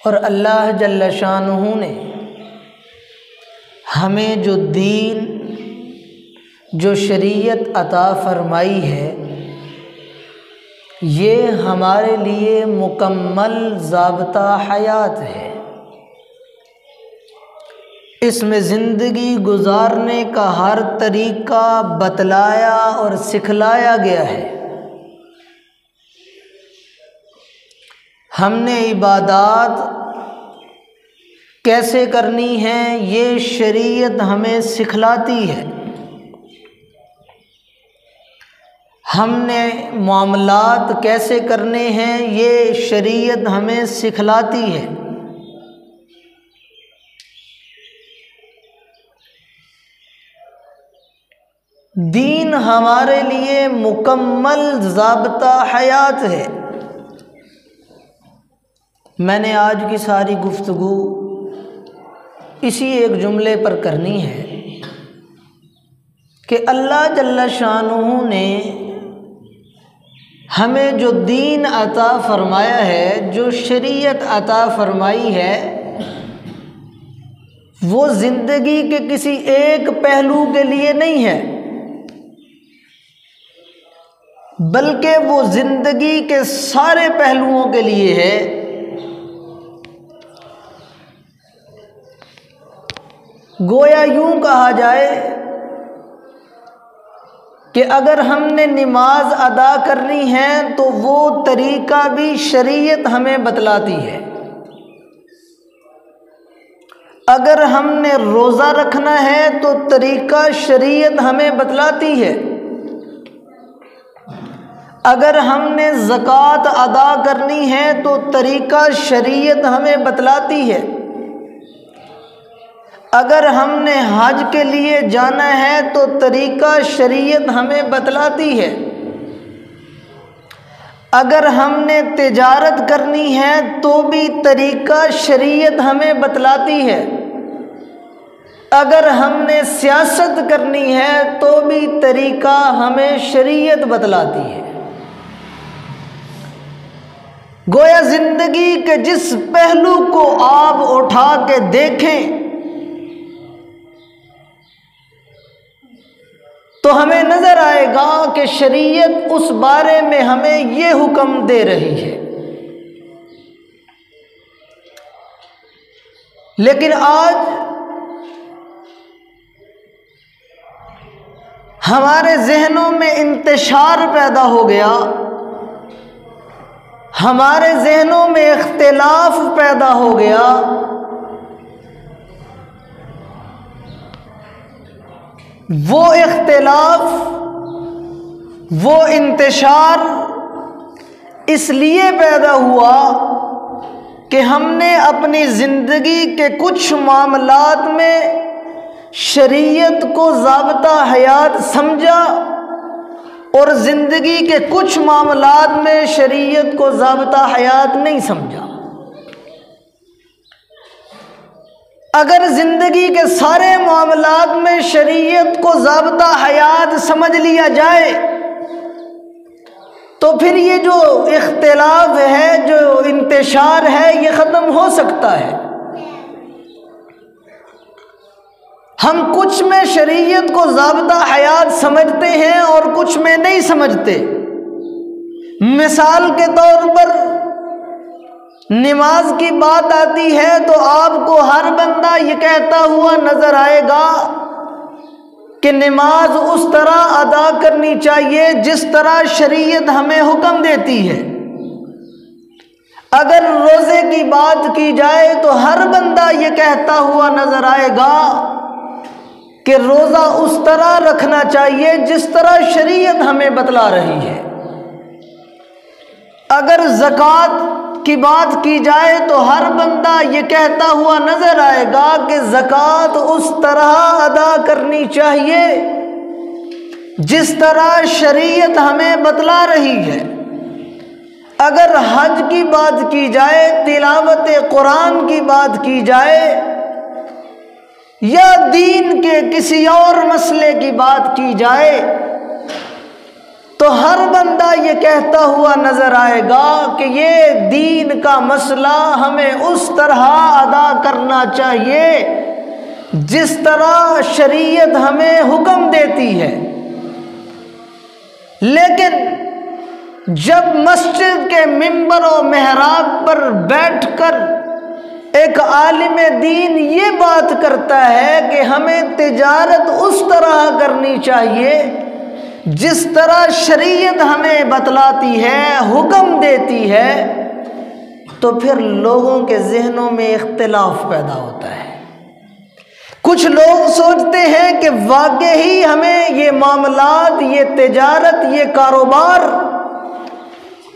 اور اللہ جل شانہ نے ہمیں جو دین، جو شریعت عطا فرمائی ہے، یہ ہمارے لیے مکمل ضابطہ حیات ہے۔ اس میں زندگی گزارنے کا ہر طریقہ بتلایا اور سکھلایا گیا ہے۔ ہم نے عبادات کیسے کرنی ہیں یہ شریعت ہمیں سکھلاتی ہے۔ ہم نے معاملات کیسے کرنے ہیں یہ شریعت ہمیں سکھلاتی ہے۔ دین ہمارے لیے مکمل ضابطہ حیات ہے۔ میں نے آج کی ساری گفتگو اسی ایک جملے پر کرنی ہے کہ اللہ جل شانہ نے ہمیں جو دین عطا فرمایا ہے، جو شریعت عطا فرمائی ہے، وہ زندگی کے کسی ایک پہلو کے لیے نہیں ہے، بلکہ وہ زندگی کے سارے پہلوؤں کے لیے ہے۔ گویا یوں کہا جائے کہ اگر ہم نے نماز ادا کرنی ہے تو وہ طریقہ بھی شریعت ہمیں بتلاتی ہے۔ اگر ہم نے روزہ رکھنا ہے تو طریقہ شریعت ہمیں بتلاتی ہے۔ اگر ہم نے زکوٰۃ ادا کرنی ہے تو طریقہ شریعت ہمیں بتلاتی ہے۔ اگر ہم نے حج کے لیے جانا ہے تو طریقہ شریعت ہمیں بتلاتی ہے۔ اگر ہم نے تجارت کرنی ہے تو بھی طریقہ شریعت ہمیں بتلاتی ہے۔ اگر ہم نے سیاست کرنی ہے تو بھی طریقہ ہمیں شریعت بتلاتی ہے۔ گویا زندگی کے جس پہلو کو آپ اٹھا کے دیکھیں تو ہمیں نظر آئے گا کہ شریعت اس بارے میں ہمیں یہ حکم دے رہی ہے۔ لیکن آج ہمارے ذہنوں میں انتشار پیدا ہو گیا، ہمارے ذہنوں میں اختلاف پیدا ہو گیا، وہ اختلاف، وہ انتشار اس لیے پیدا ہوا کہ ہم نے اپنی زندگی کے کچھ معاملات میں شریعت کو ضابطہ حیات سمجھا اور زندگی کے کچھ معاملات میں شریعت کو ضابطہ حیات نہیں سمجھا۔ اگر زندگی کے سارے معاملات میں شریعت کو ضابطہ حیات سمجھ لیا جائے تو پھر یہ جو اختلاف ہے، جو انتشار ہے، یہ ختم ہو سکتا ہے۔ ہم کچھ میں شریعت کو ضابطہ حیات سمجھتے ہیں اور کچھ میں نہیں سمجھتے۔ مثال کے طور پر نماز کی بات آتی ہے تو آپ کو ہر بندہ یہ کہتا ہوا نظر آئے گا کہ نماز اس طرح ادا کرنی چاہیے جس طرح شریعت ہمیں حکم دیتی ہے۔ اگر روزے کی بات کی جائے تو ہر بندہ یہ کہتا ہوا نظر آئے گا کہ روزہ اس طرح رکھنا چاہیے جس طرح شریعت ہمیں بتلا رہی ہے۔ اگر زکوٰۃ کی بات کی جائے تو ہر بندہ یہ کہتا ہوا نظر آئے گا کہ زکوٰۃ اس طرح ادا کرنی چاہیے جس طرح شریعت ہمیں بتلا رہی ہے۔ اگر حج کی بات کی جائے، تلاوت قرآن کی بات کی جائے یا دین کے کسی اور مسئلے کی بات کی جائے تو ہر بندہ یہ کہتا ہوا نظر آئے گا کہ یہ دین کا مسئلہ ہمیں اس طرح ادا کرنا چاہیے جس طرح شریعت ہمیں حکم دیتی ہے۔ لیکن جب مسجد کے ممبر و محراب پر بیٹھ کر ایک عالم دین یہ بات کرتا ہے کہ ہمیں تجارت اس طرح کرنی چاہیے جس طرح شریعت ہمیں بتلاتی ہے، حکم دیتی ہے، تو پھر لوگوں کے ذہنوں میں اختلاف پیدا ہوتا ہے۔ کچھ لوگ سوچتے ہیں کہ واقعی ہمیں یہ معاملات، یہ تجارت، یہ کاروبار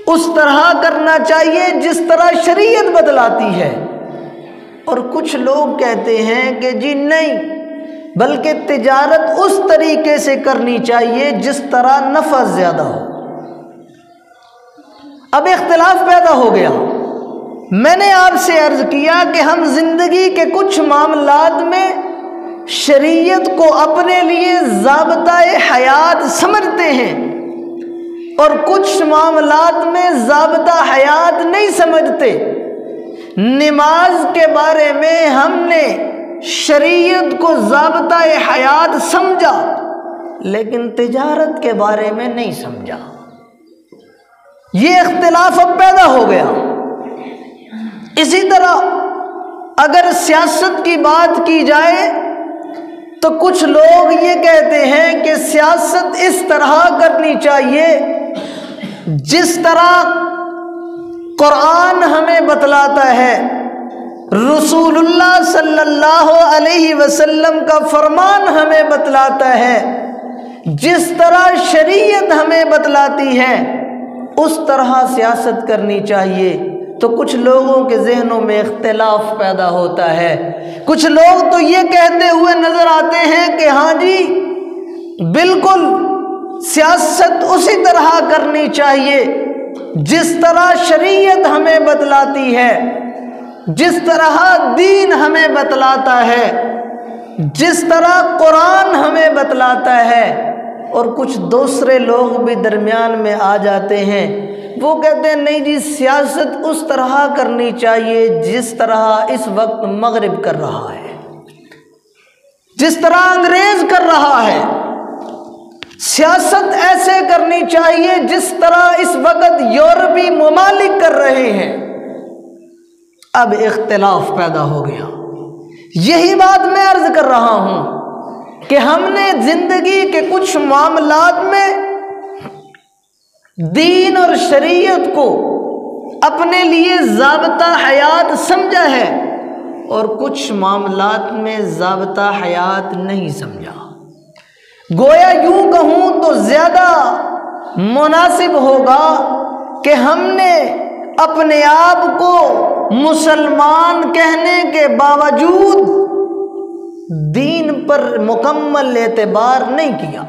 اس طرح کرنا چاہیے جس طرح شریعت بتلاتی ہے، اور کچھ لوگ کہتے ہیں کہ جی نہیں، بلکہ تجارت اس طریقے سے کرنی چاہیے جس طرح نفع زیادہ ہو۔ اب اختلاف پیدا ہو گیا۔ میں نے آپ سے عرض کیا کہ ہم زندگی کے کچھ معاملات میں شریعت کو اپنے لیے ضابطۂ حیات سمجھتے ہیں اور کچھ معاملات میں ضابطہ حیات نہیں سمجھتے۔ نماز کے بارے میں ہم نے شریعت کو ضابطۂ حیات سمجھا، لیکن تجارت کے بارے میں نہیں سمجھا۔ یہ اختلاف اب پیدا ہو گیا۔ اسی طرح اگر سیاست کی بات کی جائے تو کچھ لوگ یہ کہتے ہیں کہ سیاست اس طرح کرنی چاہیے جس طرح قرآن ہمیں بتلاتا ہے، رسول اللہ صلی اللہ علیہ وسلم کا فرمان ہمیں بتلاتا ہے، جس طرح شریعت ہمیں بتلاتی ہے اس طرح سیاست کرنی چاہیے۔ تو کچھ لوگوں کے ذہنوں میں اختلاف پیدا ہوتا ہے۔ کچھ لوگ تو یہ کہتے ہوئے نظر آتے ہیں کہ ہاں جی بالکل سیاست اسی طرح کرنی چاہیے جس طرح شریعت ہمیں بتلاتی ہے، جس طرح دین ہمیں بتلاتا ہے، جس طرح قرآن ہمیں بتلاتا ہے۔ اور کچھ دوسرے لوگ بھی درمیان میں آ جاتے ہیں، وہ کہتے ہیں نہیں جی سیاست اس طرح کرنی چاہیے جس طرح اس وقت مغرب کر رہا ہے، جس طرح انگریز کر رہا ہے۔ سیاست ایسے کرنی چاہیے جس طرح اس وقت یورپی ممالک کر رہے ہیں۔ اب اختلاف پیدا ہو گیا۔ یہی بات میں عرض کر رہا ہوں کہ ہم نے زندگی کے کچھ معاملات میں دین اور شریعت کو اپنے لیے ضابطہ حیات سمجھا ہے اور کچھ معاملات میں ضابطہ حیات نہیں سمجھا۔ گویا یوں کہوں تو زیادہ مناسب ہوگا کہ ہم نے اپنے آپ کو مسلمان کہنے کے باوجود دین پر مکمل اعتبار نہیں کیا۔